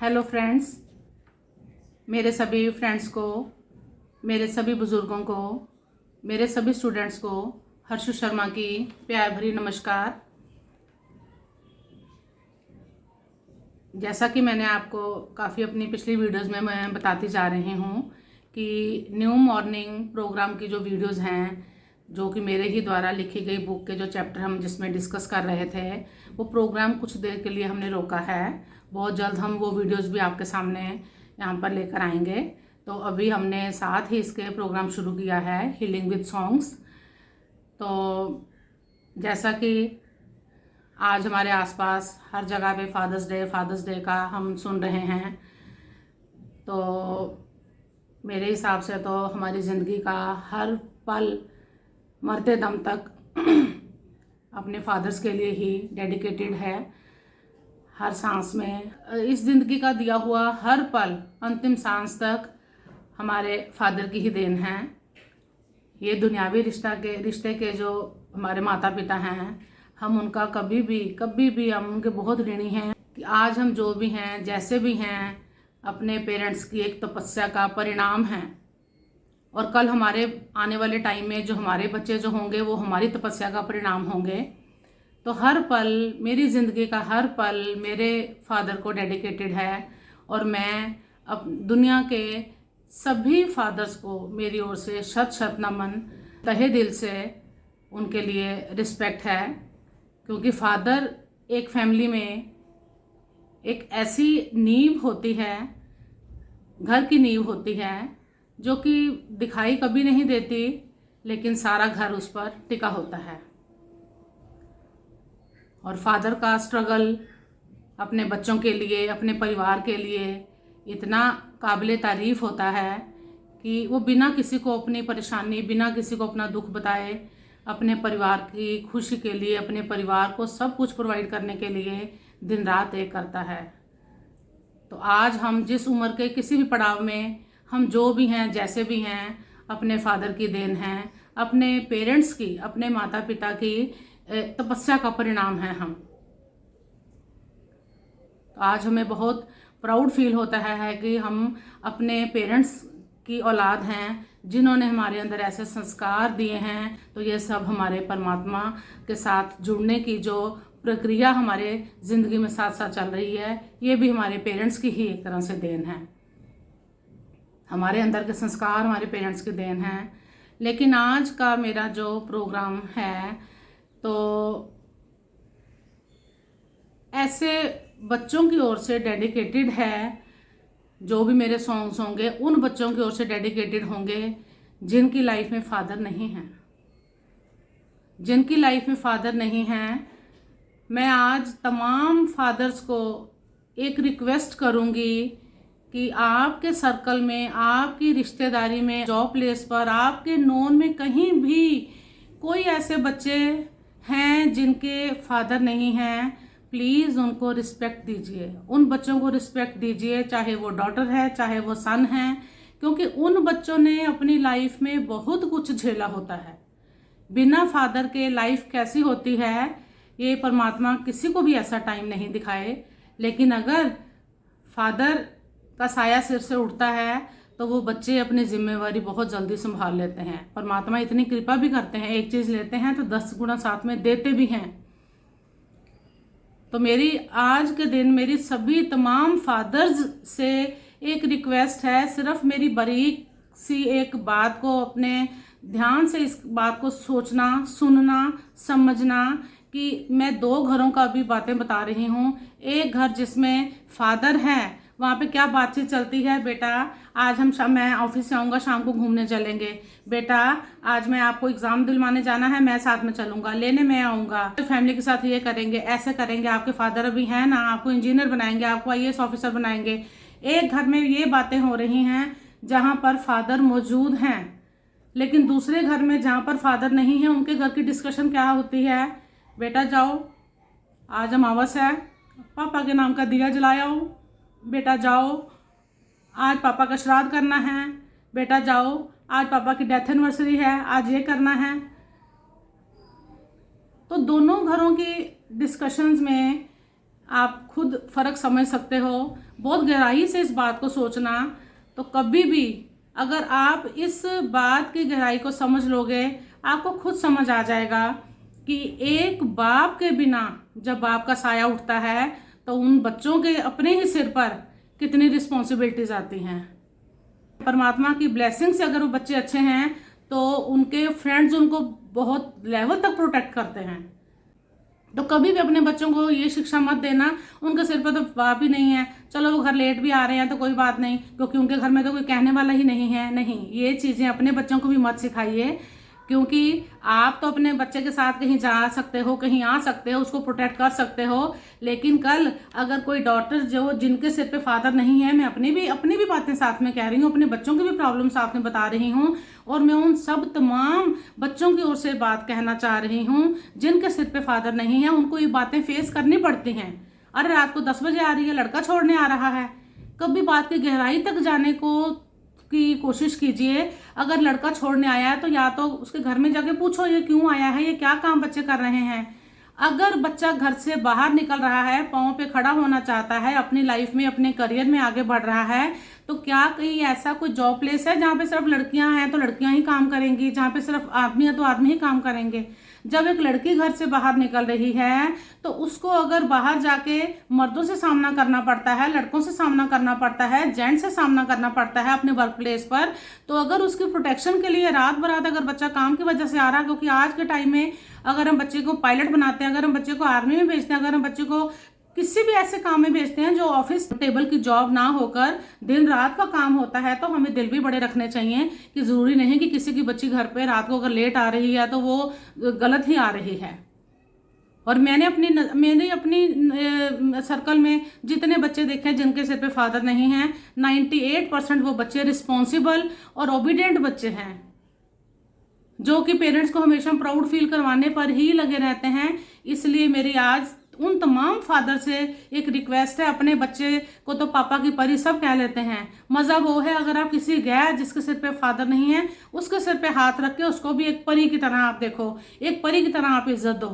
Hello friends, मेरे सभी friends को, मेरे सभी बुज़ुर्गों को, मेरे सभी स्टूडेंट्स को हर्षु शर्मा की प्यार भरी नमस्कार। जैसा कि मैंने आपको काफ़ी अपनी पिछली वीडियोस में मैं बताती जा रही हूँ कि न्यू मॉर्निंग प्रोग्राम की जो वीडियोस हैं, जो कि मेरे ही द्वारा लिखी गई बुक के जो चैप्टर हम जिसमें डिस्कस कर रहे थे, वो प्रोग्राम कुछ देर के लिए हमने रोका है। बहुत जल्द हम वो वीडियोस भी आपके सामने यहाँ पर लेकर आएंगे। तो अभी हमने साथ ही इसके प्रोग्राम शुरू किया है, हीलिंग विद सॉन्ग्स। तो जैसा कि आज हमारे आसपास हर जगह पे फादर्स डे का हम सुन रहे हैं, तो मेरे हिसाब से तो हमारी ज़िंदगी का हर पल मरते दम तक अपने फादर्स के लिए ही डेडिकेटेड है। हर सांस में, इस ज़िंदगी का दिया हुआ हर पल अंतिम सांस तक हमारे फादर की ही देन है। ये दुनियावी रिश्ते के जो हमारे माता पिता हैं, हम उनका कभी भी हम उनके बहुत ऋणी हैं कि आज हम जो भी हैं, जैसे भी हैं, अपने पेरेंट्स की एक तपस्या का परिणाम हैं। और कल हमारे आने वाले टाइम में जो हमारे बच्चे जो होंगे, वो हमारी तपस्या का परिणाम होंगे। तो हर पल, मेरी ज़िंदगी का हर पल मेरे फादर को डेडिकेटेड है। और मैं अब दुनिया के सभी फादर्स को मेरी ओर से शत नमन, तहे दिल से उनके लिए रिस्पेक्ट है। क्योंकि फादर एक फैमिली में एक ऐसी नींव होती है, घर की नींव होती है, जो कि दिखाई कभी नहीं देती, लेकिन सारा घर उस पर टिका होता है। और फादर का स्ट्रगल अपने बच्चों के लिए, अपने परिवार के लिए इतना काबिले तारीफ़ होता है कि वो बिना किसी को अपनी परेशानी, बिना किसी को अपना दुख बताए, अपने परिवार की खुशी के लिए, अपने परिवार को सब कुछ प्रोवाइड करने के लिए दिन रात एक करता है। तो आज हम जिस उम्र के किसी भी पड़ाव में हम जो भी हैं, जैसे भी हैं, अपने फादर की देन हैं, अपने पेरेंट्स की, अपने माता पिता की तपस्या का परिणाम है हम। तो आज हमें बहुत प्राउड फील होता है कि हम अपने पेरेंट्स की औलाद हैं, जिन्होंने हमारे अंदर ऐसे संस्कार दिए हैं। तो ये सब हमारे परमात्मा के साथ जुड़ने की जो प्रक्रिया हमारे ज़िंदगी में साथ साथ चल रही है, ये भी हमारे पेरेंट्स की ही एक तरह से देन है। हमारे अंदर के संस्कार हमारे पेरेंट्स की देन है। लेकिन आज का मेरा जो प्रोग्राम है, तो ऐसे बच्चों की ओर से डेडिकेटेड है। जो भी मेरे सॉन्ग्स होंगे, उन बच्चों की ओर से डेडिकेटेड होंगे जिनकी लाइफ में फादर नहीं हैं, जिनकी लाइफ में फादर नहीं हैं। मैं आज तमाम फादर्स को एक रिक्वेस्ट करूंगी कि आपके सर्कल में, आपकी रिश्तेदारी में, जॉब प्लेस पर, आपके नोन में कहीं भी कोई ऐसे बच्चे हैं जिनके फादर नहीं हैं, प्लीज़ उनको रिस्पेक्ट दीजिए। उन बच्चों को रिस्पेक्ट दीजिए, चाहे वो डॉटर है, चाहे वो सन है। क्योंकि उन बच्चों ने अपनी लाइफ में बहुत कुछ झेला होता है। बिना फादर के लाइफ कैसी होती है, ये परमात्मा किसी को भी ऐसा टाइम नहीं दिखाए। लेकिन अगर फादर का साया सिर से उठता है, तो वो बच्चे अपनी जिम्मेवारी बहुत जल्दी संभाल लेते हैं। परमात्मा इतनी कृपा भी करते हैं, एक चीज़ लेते हैं तो 10 गुना साथ में देते भी हैं। तो मेरी आज के दिन मेरी सभी तमाम फादर्स से एक रिक्वेस्ट है, सिर्फ मेरी बारीक सी एक बात को अपने ध्यान से इस बात को सोचना, सुनना, समझना कि मैं 2 घरों का भी बातें बता रही हूँ। एक घर जिसमें फादर है, वहाँ पे क्या बातचीत चलती है, बेटा आज मैं ऑफिस से आऊँगा, शाम को घूमने चलेंगे। बेटा आज मैं आपको एग्ज़ाम दिलवाने जाना है, मैं साथ में चलूँगा, लेने मैं आऊँगा, तो फैमिली के साथ ये करेंगे, ऐसे करेंगे, आपके फादर अभी हैं ना, आपको इंजीनियर बनाएंगे, आपको IAS ऑफिसर बनाएंगे। एक घर में ये बातें हो रही हैं जहाँ पर फादर मौजूद हैं। लेकिन दूसरे घर में जहाँ पर फादर नहीं है, उनके घर की डिस्कशन क्या होती है, बेटा जाओ आज अमावस है, पापा के नाम का दिया जलाओ, बेटा जाओ आज पापा का श्राद्ध करना है, बेटा जाओ आज पापा की डेथ एनिवर्सरी है, आज ये करना है। तो दोनों घरों की डिस्कशंस में आप खुद फ़र्क समझ सकते हो। बहुत गहराई से इस बात को सोचना, तो कभी भी अगर आप इस बात की गहराई को समझ लोगे, आपको खुद समझ आ जाएगा कि एक बाप के बिना जब बाप का साया उठता है तो उन बच्चों के अपने ही सिर पर कितनी रिस्पॉन्सिबिलिटीज आती हैं। परमात्मा की ब्लेसिंग से अगर वो बच्चे अच्छे हैं तो उनके फ्रेंड्स उनको बहुत लेवल तक प्रोटेक्ट करते हैं। तो कभी भी अपने बच्चों को ये शिक्षा मत देना उनके सिर पर तो बाप ही नहीं है, चलो वो घर लेट भी आ रहे हैं तो कोई बात नहीं, क्योंकि उनके घर में तो कोई कहने वाला ही नहीं है। नहीं, ये चीज़ें अपने बच्चों को भी मत सिखाइए, क्योंकि आप तो अपने बच्चे के साथ कहीं जा सकते हो, कहीं आ सकते हो, उसको प्रोटेक्ट कर सकते हो, लेकिन कल अगर कोई डॉटर जो जिनके सिर पे फादर नहीं है, मैं अपनी भी बातें साथ में कह रही हूँ, अपने बच्चों की भी प्रॉब्लम साथ में बता रही हूँ, और मैं उन सब तमाम बच्चों की ओर से बात कहना चाह रही हूँ जिनके सिर पे फादर नहीं है, उनको ये बातें फेस करनी पड़ती हैं। अरे रात को 10 बजे आ रही है, लड़का छोड़ने आ रहा है, कभी बात की गहराई तक जाने की कोशिश कीजिए। अगर लड़का छोड़ने आया है तो या तो उसके घर में जाके पूछो ये क्यों आया है, ये क्या काम बच्चे कर रहे हैं। अगर बच्चा घर से बाहर निकल रहा है, पाँव पे खड़ा होना चाहता है, अपनी लाइफ में अपने करियर में आगे बढ़ रहा है, तो क्या कहीं ऐसा कोई जॉब प्लेस है जहाँ पे सिर्फ लड़कियां हैं तो लड़कियां ही काम करेंगी, जहाँ पे सिर्फ आदमी है तो आदमी ही काम करेंगे। जब एक लड़की घर से बाहर निकल रही है तो उसको अगर बाहर जाके मर्दों से सामना करना पड़ता है, लड़कों से सामना करना पड़ता है, जेंट्स से सामना करना पड़ता है अपने वर्क प्लेस पर, तो अगर उसकी प्रोटेक्शन के लिए रात बरात अगर बच्चा काम की वजह से आ रहा है, क्योंकि आज के टाइम में अगर हम बच्चे को पायलट बनाते हैं, अगर हम बच्चे को आर्मी में भेजते हैं, अगर हम बच्चे को किसी भी ऐसे काम में भेजते हैं जो ऑफिस टेबल की जॉब ना होकर दिन रात का काम होता है, तो हमें दिल भी बड़े रखने चाहिए कि ज़रूरी नहीं कि किसी की बच्ची घर पे रात को अगर लेट आ रही है तो वो गलत ही आ रही है। और मैंने अपनी सर्कल में जितने बच्चे देखे हैं जिनके सिर पे फादर नहीं है, 98% वो बच्चे रिस्पॉन्सिबल और ओबीडियंट बच्चे हैं, जो कि पेरेंट्स को हमेशा प्राउड फील करवाने पर ही लगे रहते हैं। इसलिए मेरी आज उन तमाम फादर से एक रिक्वेस्ट है, अपने बच्चे को तो पापा की परी सब कह लेते हैं, मज़ा वो है अगर आप किसी गैर जिसके सिर पे फादर नहीं है उसके सिर पे हाथ रख के उसको भी एक परी की तरह आप देखो, एक परी की तरह आप इज्जत दो,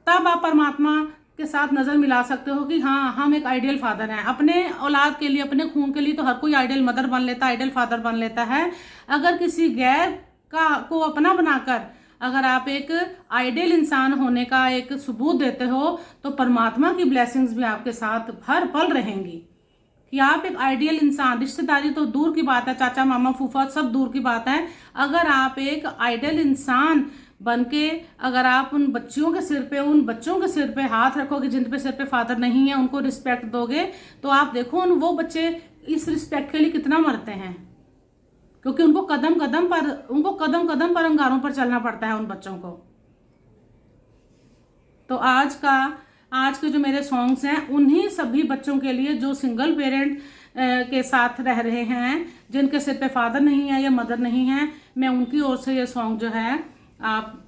तब आप परमात्मा के साथ नज़र मिला सकते हो कि हाँ हम एक आइडियल फादर हैं। अपने औलाद के लिए, अपने खून के लिए तो हर कोई आइडियल मदर बन लेता है, आइडियल फादर बन लेता है। अगर किसी गैर को अपना बनाकर अगर आप एक आइडियल इंसान होने का एक सबूत देते हो तो परमात्मा की ब्लेसिंग्स भी आपके साथ हर पल रहेंगी कि आप एक आइडियल इंसान, रिश्तेदारी तो दूर की बात है, चाचा मामा फूफा सब दूर की बात है, अगर आप एक आइडियल इंसान बनके अगर आप उन बच्चों के सिर पे हाथ रखोगे जिन पे सिर पे फादर नहीं है, उनको रिस्पेक्ट दोगे, तो आप देखो वो बच्चे इस रिस्पेक्ट के लिए कितना मरते हैं, क्योंकि उनको कदम कदम पर अंगारों पर चलना पड़ता है उन बच्चों को। तो आज के जो मेरे सॉन्ग्स हैं उन्हीं सभी बच्चों के लिए जो सिंगल पेरेंट के साथ रह रहे हैं, जिनके सिर पे फादर नहीं है या मदर नहीं है, मैं उनकी ओर से ये सॉन्ग जो है आप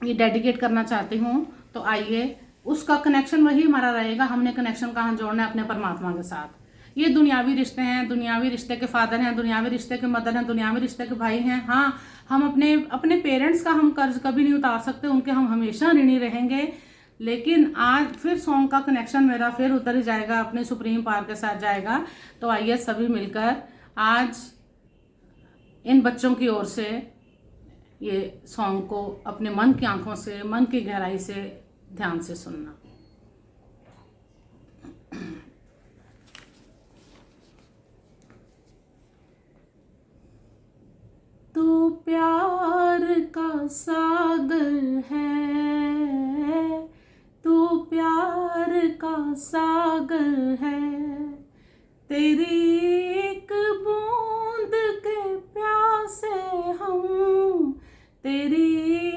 ये डेडिकेट करना चाहती हूँ। तो आइए, उसका कनेक्शन वही हमारा रहेगा, हमने कनेक्शन कहाँ जोड़ना है, अपने परमात्मा के साथ। ये दुनियावी रिश्ते हैं, दुनियावी रिश्ते के फादर हैं, दुनियावी रिश्ते के मदर हैं, दुनियावी रिश्ते के भाई हैं। हाँ, हम अपने पेरेंट्स का हम कर्ज कभी नहीं उतार सकते, उनके हम हमेशा ऋणी रहेंगे। लेकिन आज फिर सॉन्ग का कनेक्शन मेरा फिर उतर ही जाएगा, अपने सुप्रीम पावर के साथ जाएगा। तो आइए सभी मिलकर आज इन बच्चों की ओर से ये सॉन्ग को अपने मन की आंखों से, मन की गहराई से ध्यान से सुनना। तू प्यार का सागर है, तू प्यार का सागर है, तेरी एक बूंद के प्यासे हम, तेरी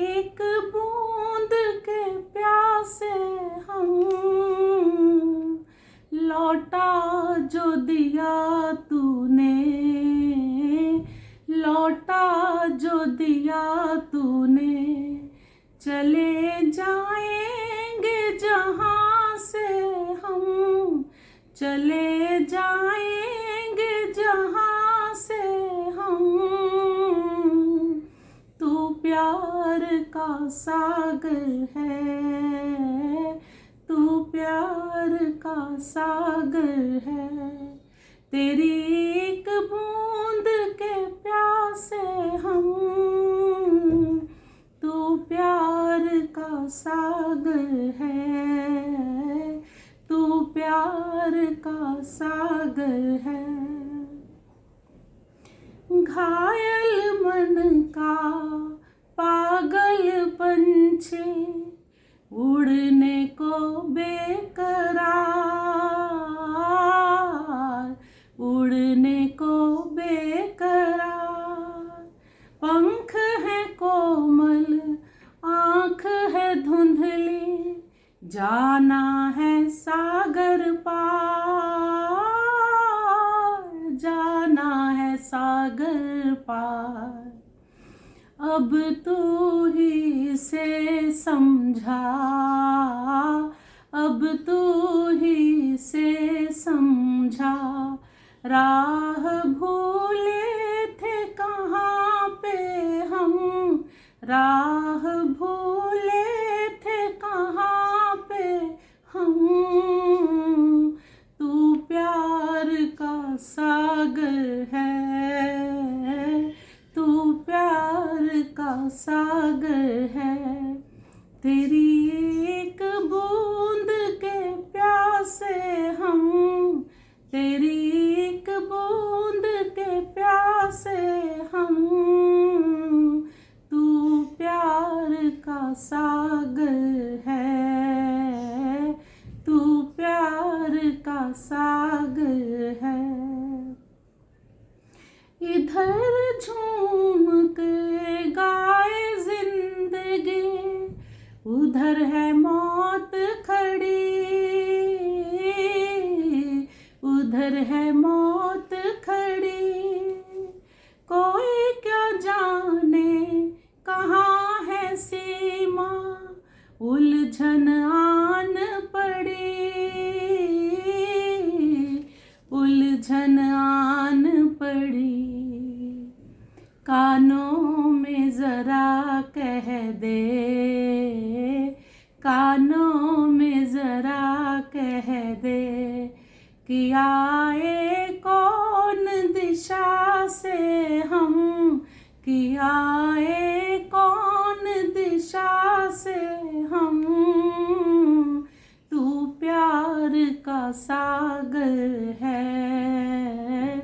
एक बूंद के प्यासे हम, लौटा जो दिया तूने, लौटा जो दिया तूने, चले जाएंगे जहाँ से हम, चले जाएंगे जहाँ से हम, तू प्यार का सागर है, तू प्यार का सागर है, तेरी एक बूंद के प्यासे हम, तू प्यार का सागर है, तू प्यार का सागर है। घायल मन का पागल पंछी उड़ने को बेकरार, उड़ने को बेकरार। पंख है कोमल, आँख है धुंधली, जाना है सागर पार, जाना है सागर पार। अब तू ही से समझा, अब तू ही से समझा, राह भूले थे कहाँ पे हम, राह भूले थे कहाँ पे हम। तू प्यार का सागर है, तू प्यार का सागर है, तेरी एक बूंद के प्यासे हम, तेरी एक बूंद के प्यासे हम। तू प्यार का सागर है, तू प्यार का सागर है। इधर झूम के गाए जिंदगी, उधर है मौत खड़ी, उधर है मौत खड़ी। कोई क्या जाने कहाँ है सीमा, उलझन आन पड़ी, उलझन आन पड़ी। कानों में जरा कह दे, कानों में जरा कह दे, कि आए कौन दिशा से हम, कि आए कौन दिशा से हम। तू प्यार का सागर है,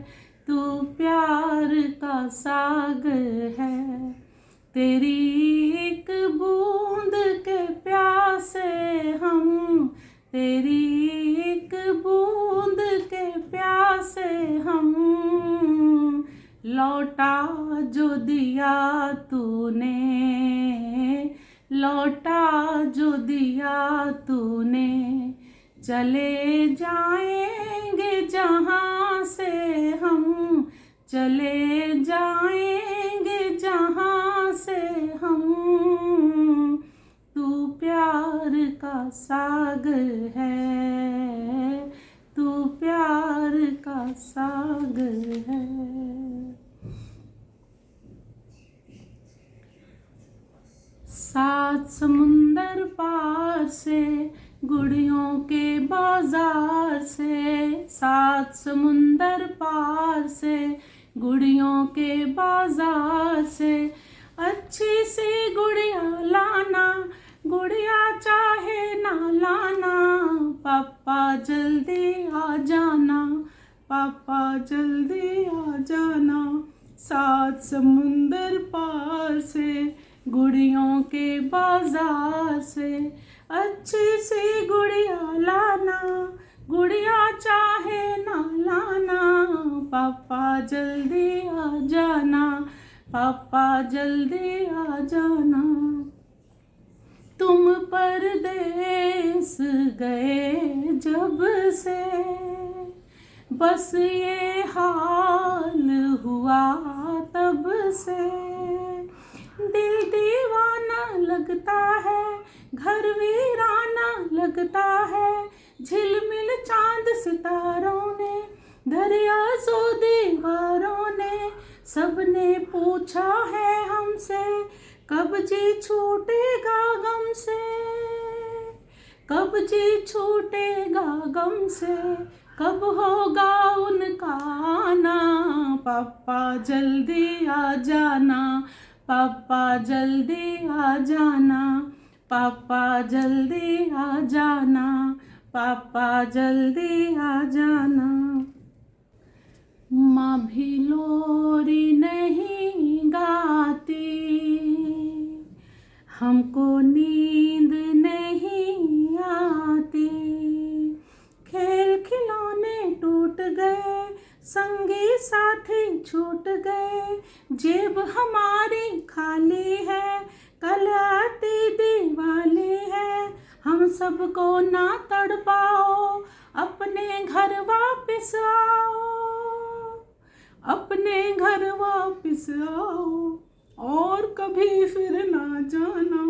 तू प्यार का सागर है, तेरी एक बूंद के प्यासे हम, तेरी एक बूंद के प्यासे हम। लौटा जो दिया तूने, लौटा जो दिया तूने, चले जाएंगे जहाँ से हम, चले जाएंगे जहाँ से हम। तू प्यार का सागर है, तू प्यार का सागर है। सात समुंदर पार से, गुड़ियों के बाजार से, सात समुंदर पार से, गुड़ियों के बाजार से, अच्छी सी गुड़िया लाना, गुड़िया चाहे ना लाना, पापा जल्दी आ जाना, पापा जल्दी आ जाना। सात समुंदर पार से, गुड़ियों के बाजार से, अच्छी सी गुड़िया लाना, गुड़िया चाहे ना लाना, पापा जल्दी आ जाना, पापा जल्दी आ जाना। तुम परदेस गए जब से, बस ये हाल हुआ तब से। दिल दीवाना लगता है, घर वीराना लगता है, झिलमिल चांद सितारों ने, दरिया सो दीवारों ने, सबने पूछा है हमसे, कब जी छूटेगा गम से, कब जी छूटेगा गम से, कब होगा उनका आना। पापा जल्दी आ जाना, पापा जल्दी आ जाना, पापा जल्दी आ जाना, पापा जल्दी आ जाना। माँ भी लोरी नहीं गाती, हमको नींद नहीं आती। खेल खिलौने टूट गए, संगी साथी छूट गए, जेब हमारी खाली है, कल आती दिवाली है। हम सबको ना तड़पाओ, अपने घर वापस आओ, अपने घर वापस आओ, और कभी फिर ना जाना।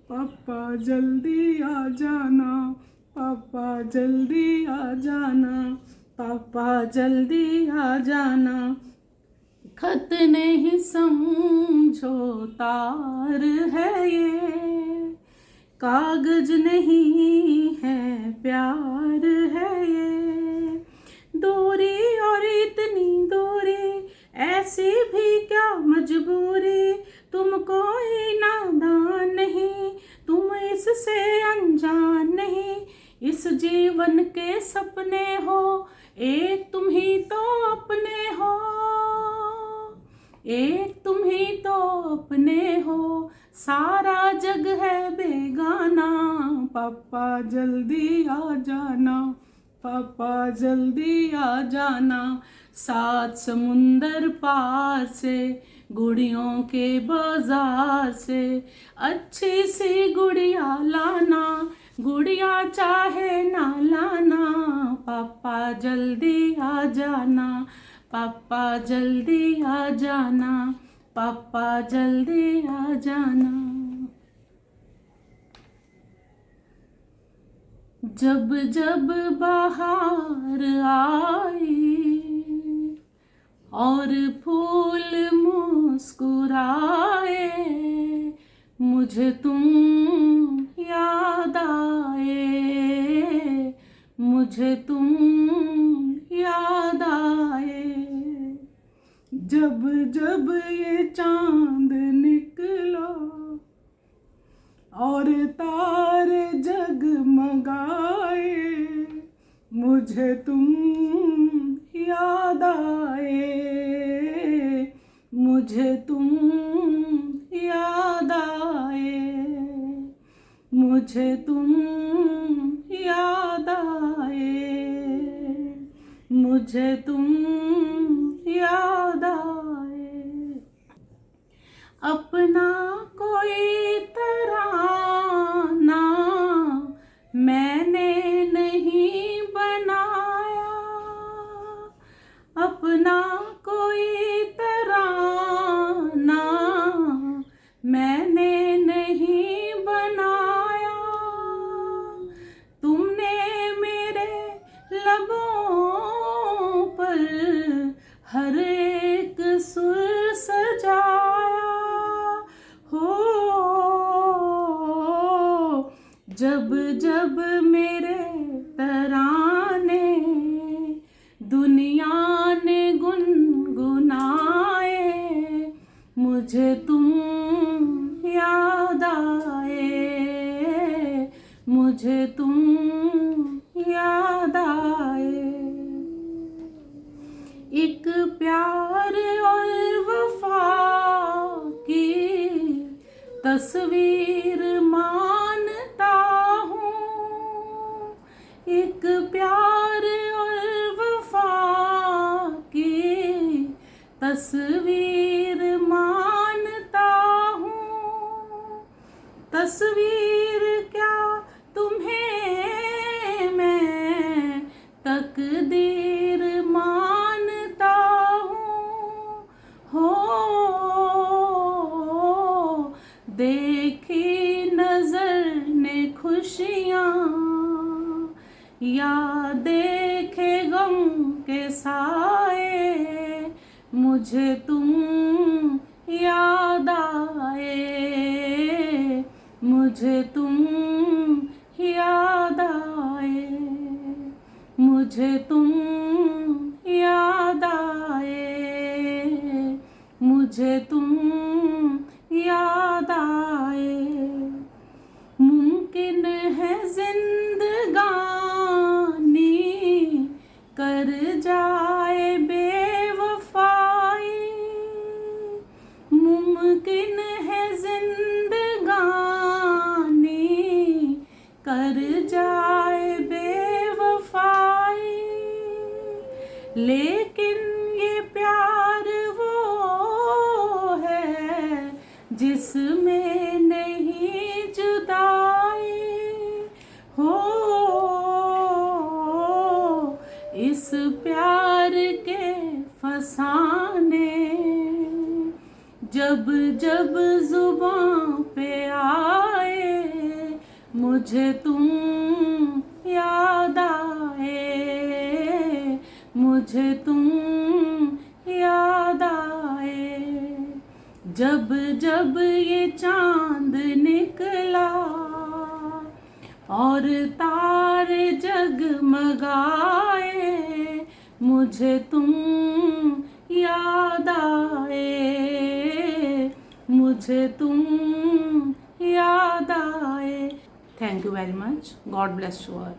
पापा जल्दी आ जाना, पापा जल्दी आ जाना, पापा जल्दी आ जाना। खत नहीं समझो तार है ये, कागज नहीं है प्यार है ये। दूरी और इतनी दूरी, ऐसी भी क्या मजबूरी। तुम कोई नादान नहीं, तुम इससे अनजान नहीं। इस जीवन के सपने हो, एक तुम ही तो अपने हो, एक तुम ही तो अपने हो, सारा जग है बेगाना। पापा जल्दी आ जाना, पापा जल्दी आ जाना। सात समुंदर पार से, गुड़ियों के बाजार से, अच्छी सी गुड़िया लाना, गुड़िया चाहे ना लाना। पापा जल्दी आ जाना, पापा जल्दी आ जाना, पापा जल्दी आ जाना। जब जब बाहर आई और फूल मुस्कुराए, मुझे तुम याद आए, मुझे तुम याद आए। जब जब ये चांद निकला और तारे जगमगाए, मुझे तुम याद आए, मुझे तुम याद आए, मुझे तुम याद आए, मुझे तुम याद आए। अपना कोई तराना मैंने नहीं बनाया, अपना कोई तराना मैंने नहीं बनाया। तुमने मेरे लबों पर हर एक सुर सजाया हो। जब जब मेरे तराने दुनिया ने गुनगुनाए, मुझे तुम याद आए, मुझे तुम याद आए। एक प्यार और वफा की तस्वीर मानता हूँ, एक प्यार और वफा की तस्वीर मानता हूँ। तस्वीर क्या तुम्हें मैं तकदीर मानता हूँ। हो देखी नजर ने खुशियाँ, या देखे गम के साए, मुझे तुम याद आए, मुझे तुम याद आए, मुझे तुम याद आए, मुझे तुम याद आए। मुमकिन है जिंदगानी कर जाए बेवफाई, मुमकिन है जिंदगानी कर जाए बेवफाई, लेकिन ये प्यार वो है जिसमें नहीं जुदाई हो। इस प्यार के फसाने जब जब जुबां पे आए, मुझे तुम याद आए, मुझे तुम याद आए। जब जब ये चांद निकला और तारे जगमगाए, मुझे तुम याद आए, मुझे तुम याद आए। Thank you very much. God bless you all.